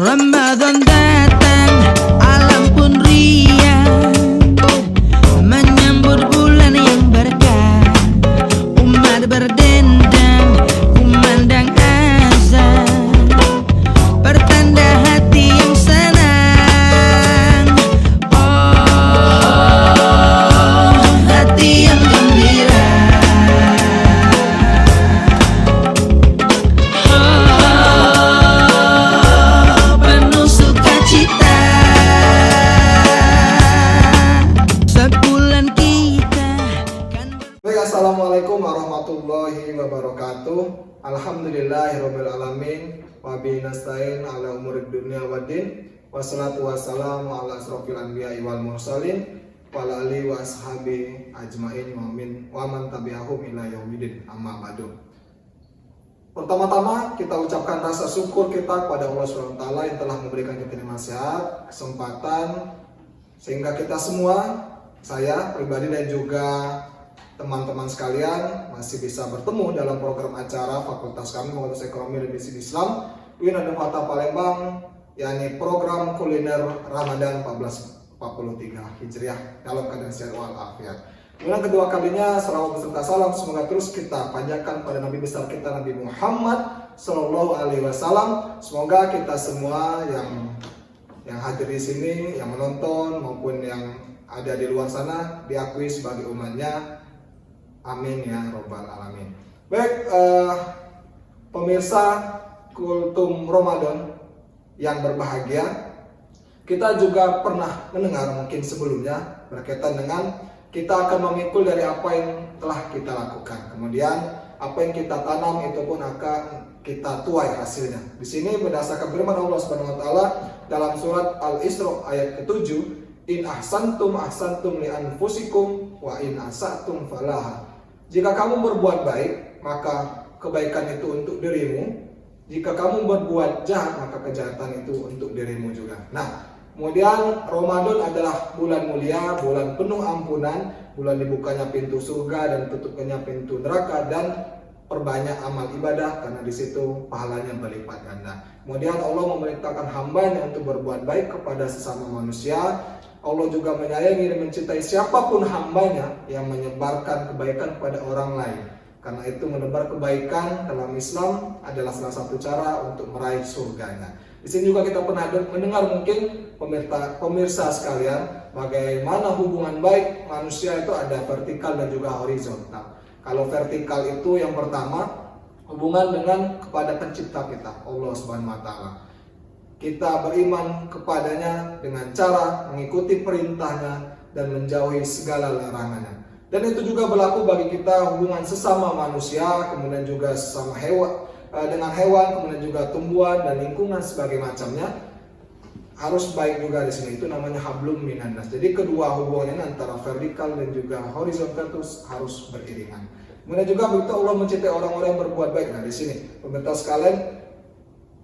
Ramadan datang, alam pun riang, menyambut bulan yang berkah. Umat berdendang, kumandang azan, pertanda hati yang senang. Oh, hati yang gembira. Oh, penuh sukacita. Sebulan kita kan Baik, assalamualaikum warahmatullahi wabarakatuh. Alhamdulillahirabbil alamin wa bihi nasta'in ala umurid dunya waddin. Wassalatu wassalamu ala asrofil anbiya'i wal mursalin wa ala alihi wa ashabi ajmain wa man tabi'ahum ila yaumidin. Amma ba'du. Pertama-tama kita ucapkan rasa syukur kita kepada Allah SWT yang telah memberikan kita nikmat sehat, kesempatan, sehingga kita semua, saya pribadi dan juga teman-teman sekalian masih bisa bertemu dalam program acara fakultas kami, Fakultas Ekonomi dan Bisnis Islam UIN Kota Palembang, yakni program kuliner Ramadan 1443 Hijriah dalam keadaan sehat walafiat. Kemudian kedua kalinya salawat beserta salam semoga terus kita panjatkan pada Nabi besar kita Nabi Muhammad Sallallahu Alaihi Wasallam. Semoga kita semua yang hadir di sini, yang menonton maupun yang ada di luar sana diakui sebagai umatnya. Amin ya robbal alamin. Baik, pemirsa Kultum Ramadan yang berbahagia, kita juga pernah mendengar mungkin sebelumnya berkaitan dengan kita akan memikul dari apa yang telah kita lakukan. Kemudian apa yang kita tanam itu pun akan kita tuai hasilnya. Di sini berdasarkan firman Allah Subhanahu wa taala dalam surat Al-Isra ayat ke-7, in ahsantum ahsantum li anfusikum wa in asatum falaha. Jika kamu berbuat baik, maka kebaikan itu untuk dirimu. Jika kamu berbuat jahat, maka kejahatan itu untuk dirimu juga. Nah, kemudian Ramadan adalah bulan mulia, bulan penuh ampunan, bulan dibukanya pintu surga dan tutupnya pintu neraka, dan perbanyak amal ibadah karena di situ pahalanya berlipat ganda. Kemudian Allah memerintahkan hambanya untuk berbuat baik kepada sesama manusia. Allah juga menyayangi dan mencintai siapapun hambanya yang menyebarkan kebaikan kepada orang lain. Karena itu menebar kebaikan dalam Islam adalah salah satu cara untuk meraih surganya. Di sini juga kita pernah mendengar mungkin pemirsa sekalian bagaimana hubungan baik manusia itu ada vertikal dan juga horizontal. Kalau vertikal itu yang pertama hubungan dengan kepada pencipta kita, Allah Subhanahu wa taala. Kita beriman kepadanya dengan cara mengikuti perintahnya dan menjauhi segala larangannya. Dan itu juga berlaku bagi kita hubungan sesama manusia, kemudian juga sesama hewan, dengan hewan, kemudian juga tumbuhan dan lingkungan sebagai macamnya. Harus baik juga di sini, itu namanya hablum minan nas. Jadi kedua hubungan ini antara vertikal dan juga horizontal itu harus beriringan. Kemudian juga begitu Allah mencintai orang-orang yang berbuat baik. Nah di sini pemirsa sekalian,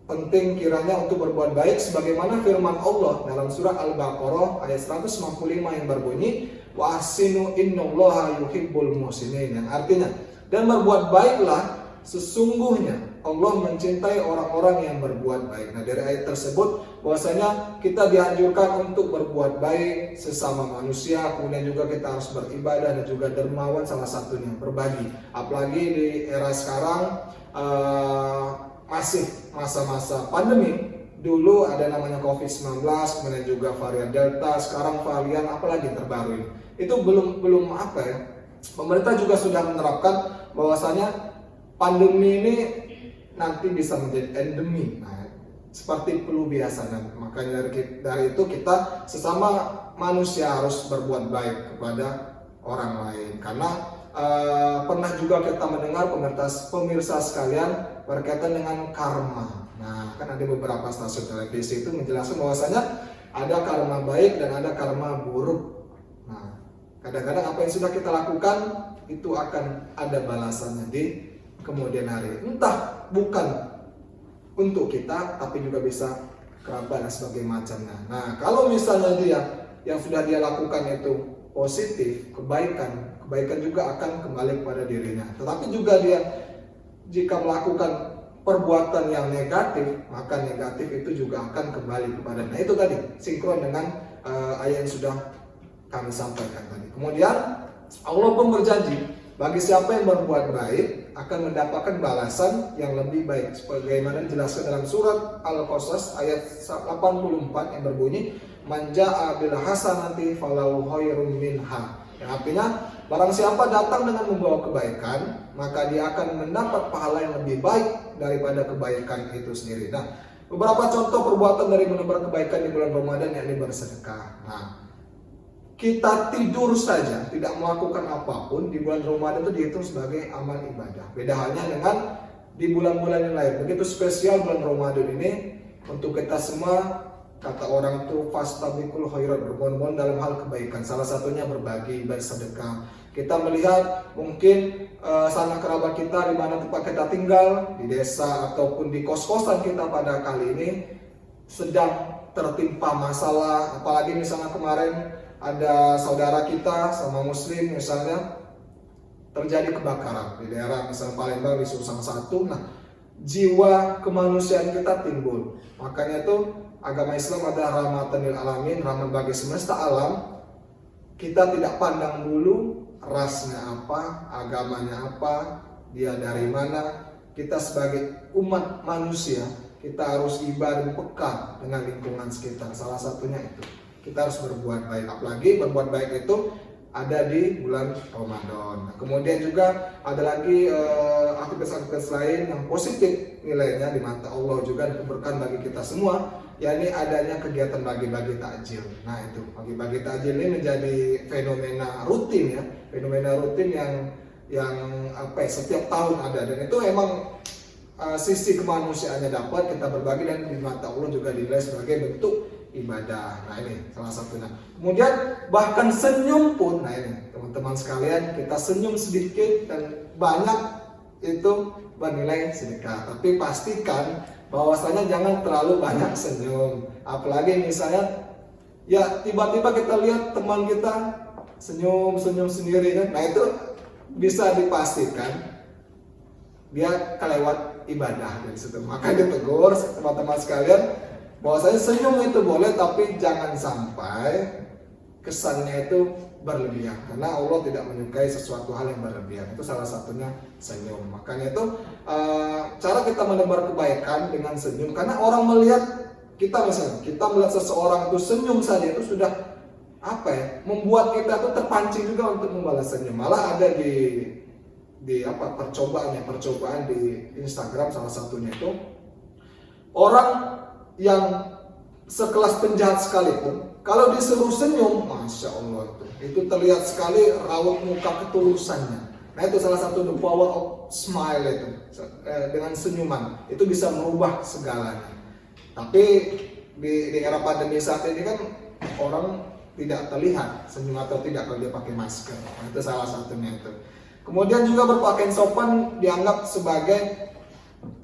penting kiranya untuk berbuat baik sebagaimana firman Allah dalam surah Al-Baqarah ayat 155 yang berbunyi wa ahsinu innallaha yuhibbul muhsinin, yang artinya dan berbuat baiklah sesungguhnya Allah mencintai orang-orang yang berbuat baik. Nah dari ayat tersebut bahwasanya kita dianjurkan untuk berbuat baik sesama manusia, kemudian juga kita harus beribadah dan juga dermawan, salah satunya berbagi. Apalagi di era sekarang masih masa-masa pandemi. Dulu ada namanya COVID-19, kemudian juga varian Delta, sekarang varian apalagi terbaru ini. Itu belum apa ya. Pemerintah juga sudah menerapkan bahwasanya pandemi ini nanti bisa menjadi endemi. Nah, seperti flu biasanya. Makanya dari itu kita sesama manusia harus berbuat baik kepada orang lain. Karena pernah juga kita mendengar pemirsa sekalian berkaitan dengan karma. Nah, kan ada beberapa stasiun televisi itu menjelaskan bahwasanya ada karma baik dan ada karma buruk. Nah, kadang-kadang apa yang sudah kita lakukan itu akan ada balasannya di kemudian hari. Entah bukan untuk kita, tapi juga bisa kerabat dan sebagai macamnya. Nah, kalau misalnya dia yang sudah dia lakukan itu positif, kebaikan juga akan kembali kepada dirinya. Tetapi juga dia jika melakukan perbuatan yang negatif, maka negatif itu juga akan kembali kepada. Nah itu tadi sinkron dengan ayat yang sudah kami sampaikan tadi. Kemudian Allah pun berjanji bagi siapa yang berbuat baik akan mendapatkan balasan yang lebih baik, sebagaimana dijelaskan dalam surat Al-Qasas ayat 84 yang berbunyi man jaa bil hasanati falahu khairum minha. Yang artinya barang siapa datang dengan membawa kebaikan, maka dia akan mendapat pahala yang lebih baik daripada kebaikan itu sendiri. Nah, beberapa contoh perbuatan dari menebar kebaikan di bulan Ramadan yakni bersedekah. Nah, kita tidur saja tidak melakukan apapun di bulan Ramadan itu dihitung sebagai amal ibadah. Beda halnya dengan di bulan-bulan yang lain. Begitu spesial bulan Ramadan ini untuk kita semua. Kata orang itu fastabiqul khairat, berbondong dalam hal kebaikan. Salah satunya berbagi, bersedekah. Kita melihat mungkin sanak kerabat kita di mana tempat kita tinggal, di desa ataupun di kos-kosan kita pada kali ini sedang tertimpa masalah. Apalagi misalnya kemarin ada saudara kita sama muslim misalnya terjadi kebakaran di daerah misalnya Palembang di Sulsel 1. Nah, jiwa kemanusiaan kita timbul. Makanya itu agama Islam adalah rahmatan lil alamin, rahmat bagi semesta alam. Kita tidak pandang dulu rasnya apa, agamanya apa, dia dari mana. Kita sebagai umat manusia, kita harus ibadah peka dengan lingkungan sekitar. Salah satunya itu, kita harus berbuat baik. Apalagi berbuat baik itu ada di bulan Ramadan. Nah, kemudian juga ada lagi aktivitas-aktivitas lain yang positif nilainya di mata Allah juga dan keberkahan bagi kita semua, yakni adanya kegiatan bagi-bagi takjil. Nah itu bagi-bagi takjil ini menjadi fenomena rutin ya, fenomena rutin yang setiap tahun ada, dan itu emang sisi kemanusiaannya dapat kita berbagi dan di mata Allah juga dinilai sebagai bentuk ibadah. Nah ini salah satunya. Kemudian bahkan senyum pun, nah ini teman-teman sekalian, kita senyum sedikit dan banyak itu bernilai sedekah. Tapi pastikan bahwasanya jangan terlalu banyak senyum. Apalagi misalnya ya tiba-tiba kita lihat teman kita senyum sendiri kan. Nah itu bisa dipastikan dia kelewat ibadah dari situ. Maka ditegur teman-teman sekalian bahwasanya senyum itu boleh, tapi jangan sampai kesannya itu berlebihan, karena Allah tidak menyukai sesuatu hal yang berlebihan. Itu salah satunya senyum. Makanya itu cara kita menebar kebaikan dengan senyum, karena orang melihat kita, misalnya kita melihat seseorang itu senyum saja itu sudah membuat kita tuh terpancing juga untuk membalas senyum. Malah ada di percobaan di Instagram salah satunya itu orang yang sekelas penjahat sekalipun kalau disuruh senyum, masya Allah itu terlihat sekali raut muka ketulusannya. Nah itu salah satu the power of smile itu, dengan senyuman itu bisa merubah segalanya. Tapi di era pandemi saat ini kan orang tidak terlihat senyum atau tidak kalau dia pakai masker. Nah, itu salah satunya itu. Kemudian juga berpakaian sopan dianggap sebagai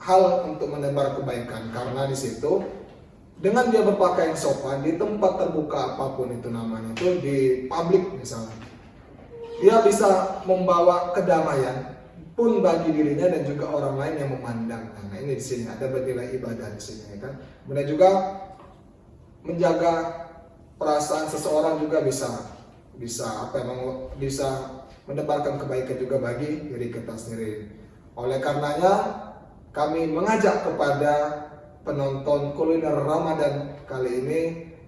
hal untuk menebar kebaikan, karena di situ dengan dia berpakaian sopan di tempat terbuka apapun itu namanya, itu di publik misalnya, dia bisa membawa kedamaian pun bagi dirinya dan juga orang lain yang memandang. Nah ini di sini ada bernilai ibadah di sini ya kan. Kemudian juga menjaga perasaan seseorang juga bisa menebarkan kebaikan juga bagi diri kita sendiri. Oleh karenanya kami mengajak kepada penonton kuliner Ramadan kali ini,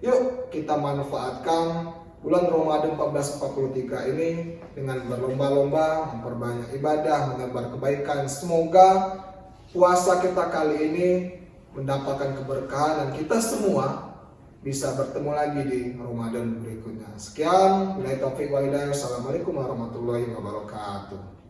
yuk kita manfaatkan bulan Ramadan 1443 ini dengan berlomba-lomba memperbanyak ibadah, menebar kebaikan. Semoga puasa kita kali ini mendapatkan keberkahan dan kita semua bisa bertemu lagi di Ramadan berikutnya. Sekian, billahi taufiq wal hidayah. Assalamualaikum warahmatullahi wabarakatuh.